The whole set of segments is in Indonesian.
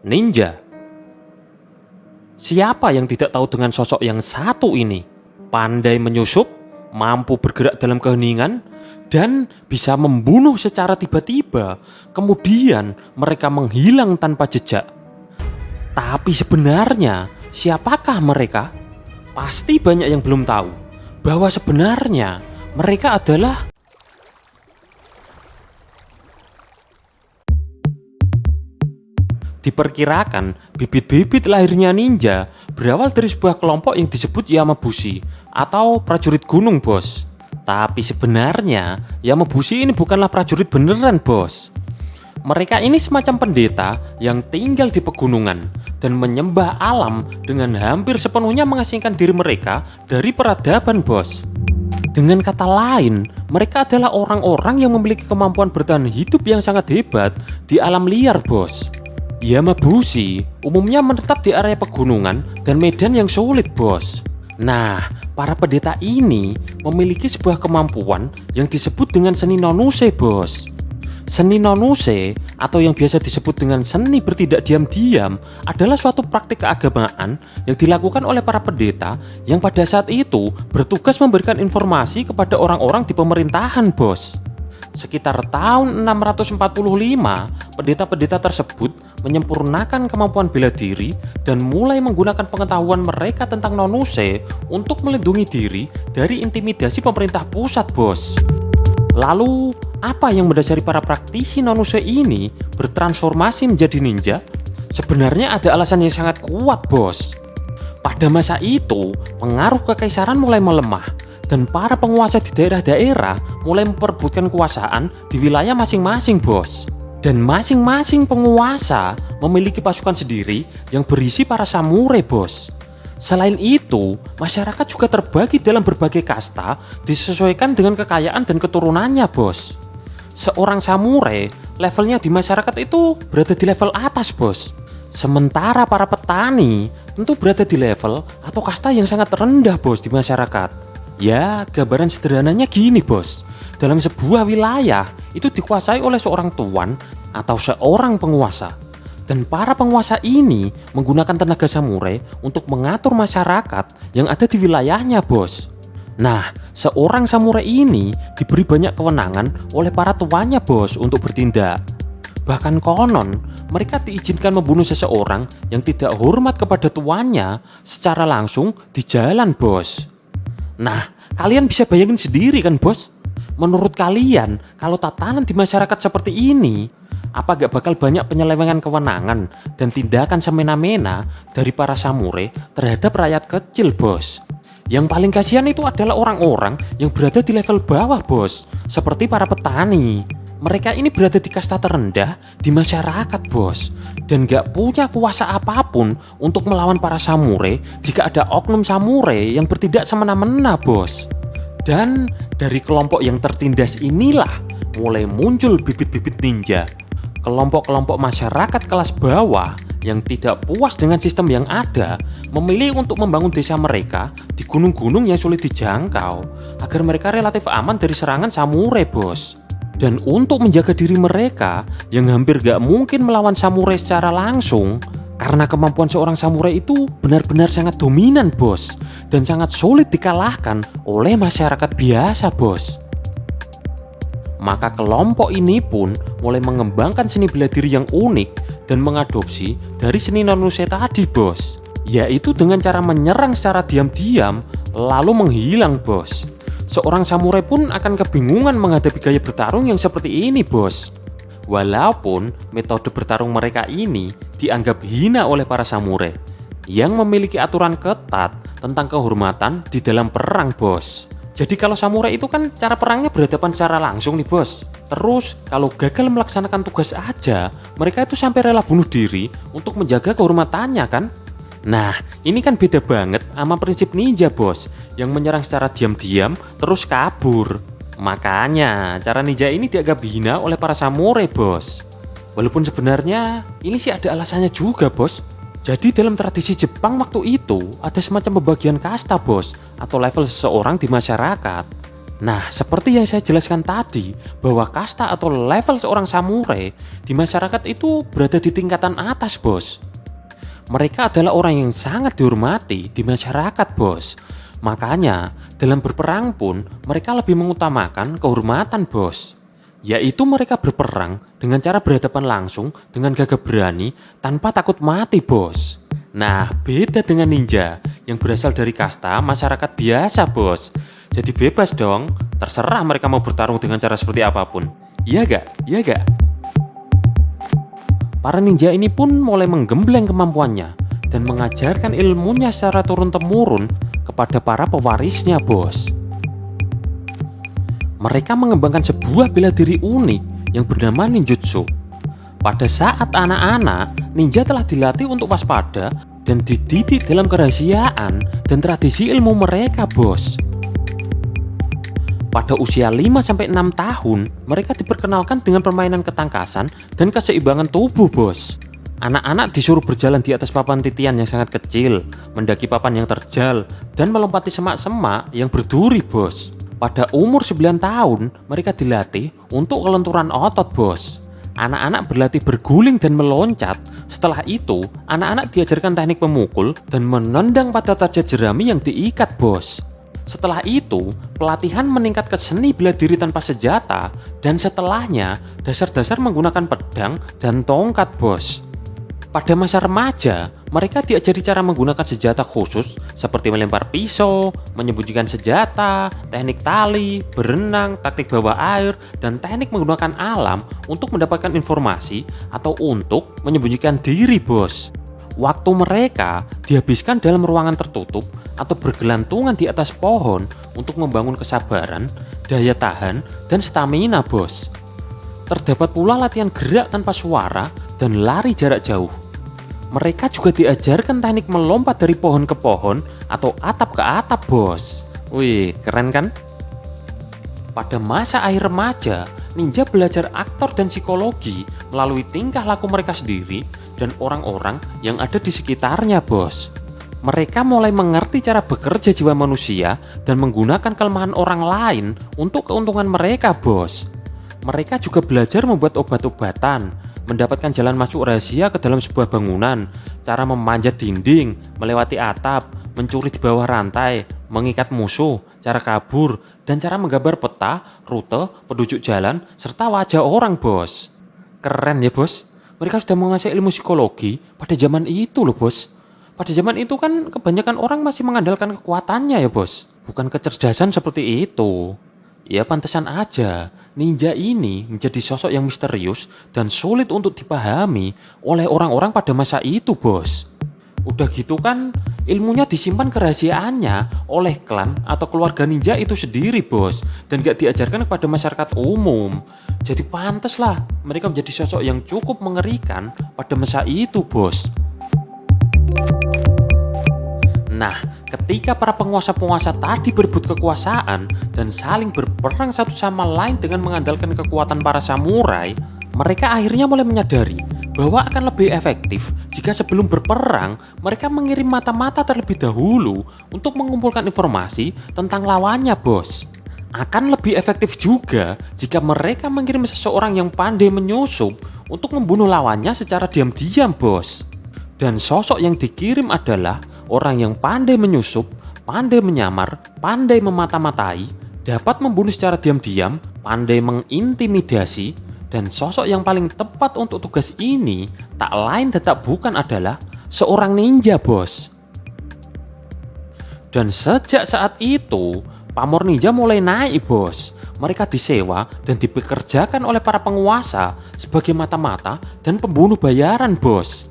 Ninja. Siapa yang tidak tahu dengan sosok yang satu ini? Pandai menyusup, mampu bergerak dalam keheningan, dan bisa membunuh secara tiba-tiba. Kemudian mereka menghilang tanpa jejak. Tapi sebenarnya siapakah mereka? Pasti banyak yang belum tahu bahwa sebenarnya mereka adalah diperkirakan bibit-bibit lahirnya ninja berawal dari sebuah kelompok yang disebut Yamabushi atau prajurit gunung, bos. Tapi sebenarnya Yamabushi ini bukanlah prajurit beneran, bos. Mereka ini semacam pendeta yang tinggal di pegunungan dan menyembah alam dengan hampir sepenuhnya mengasingkan diri mereka dari peradaban, bos. Dengan kata lain, mereka adalah orang-orang yang memiliki kemampuan bertahan hidup yang sangat hebat di alam liar, bos. Yamabushi umumnya menetap di area pegunungan dan medan yang sulit, bos. Nah, para pendeta ini memiliki sebuah kemampuan yang disebut dengan seni nonuse, bos. Seni nonuse atau yang biasa disebut dengan seni bertindak diam-diam adalah suatu praktik keagamaan yang dilakukan oleh para pendeta yang pada saat itu bertugas memberikan informasi kepada orang-orang di pemerintahan, bos. Sekitar tahun 645, pendeta-pendeta tersebut menyempurnakan kemampuan bela diri dan mulai menggunakan pengetahuan mereka tentang nonuse untuk melindungi diri dari intimidasi pemerintah pusat, bos. Lalu, apa yang mendasari para praktisi nonuse ini bertransformasi menjadi ninja? Sebenarnya ada alasan yang sangat kuat, bos. Pada masa itu, pengaruh kekaisaran mulai melemah dan para penguasa di daerah-daerah mulai memperebutkan kekuasaan di wilayah masing-masing, bos. Dan masing-masing penguasa memiliki pasukan sendiri yang berisi para samurai, bos. Selain itu, masyarakat juga terbagi dalam berbagai kasta disesuaikan dengan kekayaan dan keturunannya, bos. Seorang samurai levelnya di masyarakat itu berada di level atas, bos. Sementara para petani tentu berada di level atau kasta yang sangat rendah, bos, di masyarakat. Ya, gambaran sederhananya gini, bos. Dalam sebuah wilayah itu dikuasai oleh seorang tuan atau seorang penguasa. Dan para penguasa ini menggunakan tenaga samurai untuk mengatur masyarakat yang ada di wilayahnya, bos. Nah, seorang samurai ini diberi banyak kewenangan oleh para tuannya, bos, untuk bertindak. Bahkan konon, mereka diizinkan membunuh seseorang yang tidak hormat kepada tuannya secara langsung di jalan, bos. Nah, kalian bisa bayangin sendiri kan, bos? Menurut kalian, kalau tatanan di masyarakat seperti ini, apa gak bakal banyak penyelewengan kewenangan dan tindakan semena-mena dari para samurai terhadap rakyat kecil, bos? Yang paling kasihan itu adalah orang-orang yang berada di level bawah, bos, seperti para petani. Mereka ini berada di kasta terendah di masyarakat, bos, dan gak punya kuasa apapun untuk melawan para samurai jika ada oknum samurai yang bertindak semena-mena, bos. Dan dari kelompok yang tertindas inilah mulai muncul bibit-bibit ninja. Kelompok-kelompok masyarakat kelas bawah yang tidak puas dengan sistem yang ada memilih untuk membangun desa mereka di gunung-gunung yang sulit dijangkau agar mereka relatif aman dari serangan samurai, bos. Dan untuk menjaga diri mereka yang hampir gak mungkin melawan samurai secara langsung, karena kemampuan seorang samurai itu benar-benar sangat dominan, bos, dan sangat sulit dikalahkan oleh masyarakat biasa, bos. Maka kelompok ini pun mulai mengembangkan seni bela diri yang unik dan mengadopsi dari seni nonuse tadi, bos, yaitu dengan cara menyerang secara diam-diam lalu menghilang, bos. Seorang samurai pun akan kebingungan menghadapi gaya bertarung yang seperti ini, bos. Walaupun metode bertarung mereka ini dianggap hina oleh para samurai yang memiliki aturan ketat tentang kehormatan di dalam perang, bos. Jadi kalau samurai itu kan cara perangnya berhadapan secara langsung nih, bos. Terus kalau gagal melaksanakan tugas aja, mereka itu sampai rela bunuh diri untuk menjaga kehormatannya kan. Nah, ini kan beda banget sama prinsip ninja, bos, yang menyerang secara diam-diam terus kabur. Makanya cara ninja ini dianggap hina oleh para samurai, bos. Walaupun sebenarnya ini sih ada alasannya juga, bos. Jadi dalam tradisi Jepang waktu itu ada semacam pembagian kasta, bos, atau level seseorang di masyarakat. Nah, seperti yang saya jelaskan tadi, bahwa kasta atau level seorang samurai di masyarakat itu berada di tingkatan atas, bos. Mereka adalah orang yang sangat dihormati di masyarakat, bos. Makanya, dalam berperang pun mereka lebih mengutamakan kehormatan, bos. Yaitu mereka berperang dengan cara berhadapan langsung dengan gagah berani tanpa takut mati, bos. Nah, beda dengan ninja yang berasal dari kasta masyarakat biasa, bos. Jadi bebas dong, terserah mereka mau bertarung dengan cara seperti apapun. Iya gak? Iya gak? Para ninja ini pun mulai menggembleng kemampuannya dan mengajarkan ilmunya secara turun-temurun kepada para pewarisnya, bos. Mereka mengembangkan sebuah bela diri unik yang bernama ninjutsu. Pada saat anak-anak, ninja telah dilatih untuk waspada dan dididik dalam kerahasiaan dan tradisi ilmu mereka, bos. Pada usia 5-6 tahun, mereka diperkenalkan dengan permainan ketangkasan dan keseimbangan tubuh, bos. Anak-anak disuruh berjalan di atas papan titian yang sangat kecil, mendaki papan yang terjal, dan melompati semak-semak yang berduri, bos. Pada umur 9 tahun, mereka dilatih untuk kelenturan otot, bos. Anak-anak berlatih berguling dan meloncat. Setelah itu, anak-anak diajarkan teknik memukul dan menendang pada target jerami yang diikat, bos. Setelah itu, pelatihan meningkat ke seni bela diri tanpa senjata, dan setelahnya dasar-dasar menggunakan pedang dan tongkat, bos. Pada masa remaja, mereka diajari cara menggunakan senjata khusus seperti melempar pisau, menyembunyikan senjata, teknik tali, berenang, taktik bawah air, dan teknik menggunakan alam untuk mendapatkan informasi atau untuk menyembunyikan diri, bos. Waktu mereka dihabiskan dalam ruangan tertutup atau bergelantungan di atas pohon untuk membangun kesabaran, daya tahan, dan stamina, bos. Terdapat pula latihan gerak tanpa suara dan lari jarak jauh. Mereka juga diajarkan teknik melompat dari pohon ke pohon atau atap ke atap, bos. Wih, keren kan? Pada masa akhir remaja, ninja belajar aktor dan psikologi melalui tingkah laku mereka sendiri dan orang-orang yang ada di sekitarnya, bos. Mereka mulai mengerti cara bekerja jiwa manusia dan menggunakan kelemahan orang lain untuk keuntungan mereka, bos. Mereka juga belajar membuat obat-obatan, mendapatkan jalan masuk rahasia ke dalam sebuah bangunan, cara memanjat dinding, melewati atap, mencuri di bawah rantai, mengikat musuh, cara kabur, dan cara menggambar peta, rute, petunjuk jalan, serta wajah orang, bos. Keren ya, bos? Mereka sudah menguasai ilmu psikologi pada zaman itu loh, bos. Pada zaman itu kan kebanyakan orang masih mengandalkan kekuatannya ya, bos. Bukan kecerdasan seperti itu. Ya pantesan aja, ninja ini menjadi sosok yang misterius dan sulit untuk dipahami oleh orang-orang pada masa itu, bos. Udah gitu kan, ilmunya disimpan kerahasiaannya oleh klan atau keluarga ninja itu sendiri, bos. Dan gak diajarkan kepada masyarakat umum. Jadi pantas lah mereka menjadi sosok yang cukup mengerikan pada masa itu, bos. Nah, ketika para penguasa-penguasa tadi berebut kekuasaan dan saling berperang satu sama lain dengan mengandalkan kekuatan para samurai, mereka akhirnya mulai menyadari bahwa akan lebih efektif jika sebelum berperang mereka mengirim mata-mata terlebih dahulu untuk mengumpulkan informasi tentang lawannya, bos. Akan lebih efektif juga jika mereka mengirim seseorang yang pandai menyusup untuk membunuh lawannya secara diam-diam, bos. Dan sosok yang dikirim adalah orang yang pandai menyusup, pandai menyamar, pandai memata-matai, dapat membunuh secara diam-diam, pandai mengintimidasi, dan sosok yang paling tepat untuk tugas ini tak lain dan tak bukan adalah seorang ninja, bos. Dan sejak saat itu, pamor ninja mulai naik, bos. Mereka disewa dan dipekerjakan oleh para penguasa sebagai mata-mata dan pembunuh bayaran, bos.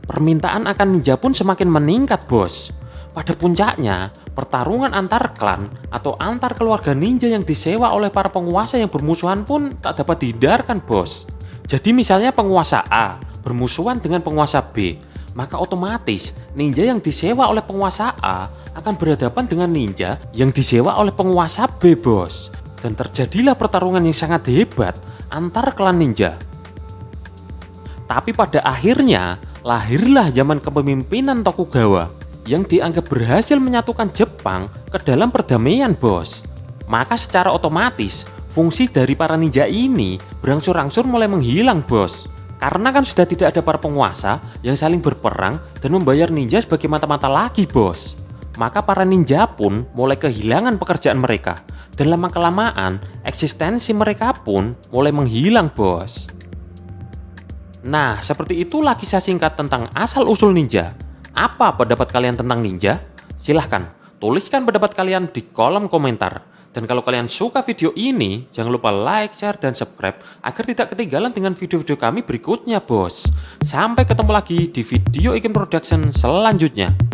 Permintaan akan ninja pun semakin meningkat, bos. Pada puncaknya, pertarungan antar klan atau antar keluarga ninja yang disewa oleh para penguasa yang bermusuhan pun tak dapat dihindarkan, bos. Jadi misalnya penguasa A bermusuhan dengan penguasa B, maka otomatis ninja yang disewa oleh penguasa A akan berhadapan dengan ninja yang disewa oleh penguasa B, bos. Dan terjadilah pertarungan yang sangat hebat antar klan ninja. Tapi pada akhirnya lahirlah zaman kepemimpinan Tokugawa, yang dianggap berhasil menyatukan Jepang ke dalam perdamaian, bos. Maka secara otomatis fungsi dari para ninja ini berangsur-angsur mulai menghilang, bos. Karena kan sudah tidak ada para penguasa yang saling berperang dan membayar ninja sebagai mata-mata lagi, bos. Maka para ninja pun mulai kehilangan pekerjaan mereka. Dan lama-kelamaan eksistensi mereka pun mulai menghilang, bos. Nah, seperti itulah kisah singkat tentang asal-usul ninja. Apa pendapat kalian tentang ninja? Silahkan tuliskan pendapat kalian di kolom komentar. Dan kalau kalian suka video ini, jangan lupa like, share, dan subscribe agar tidak ketinggalan dengan video-video kami berikutnya, bos. Sampai ketemu lagi di video Ikin Production selanjutnya.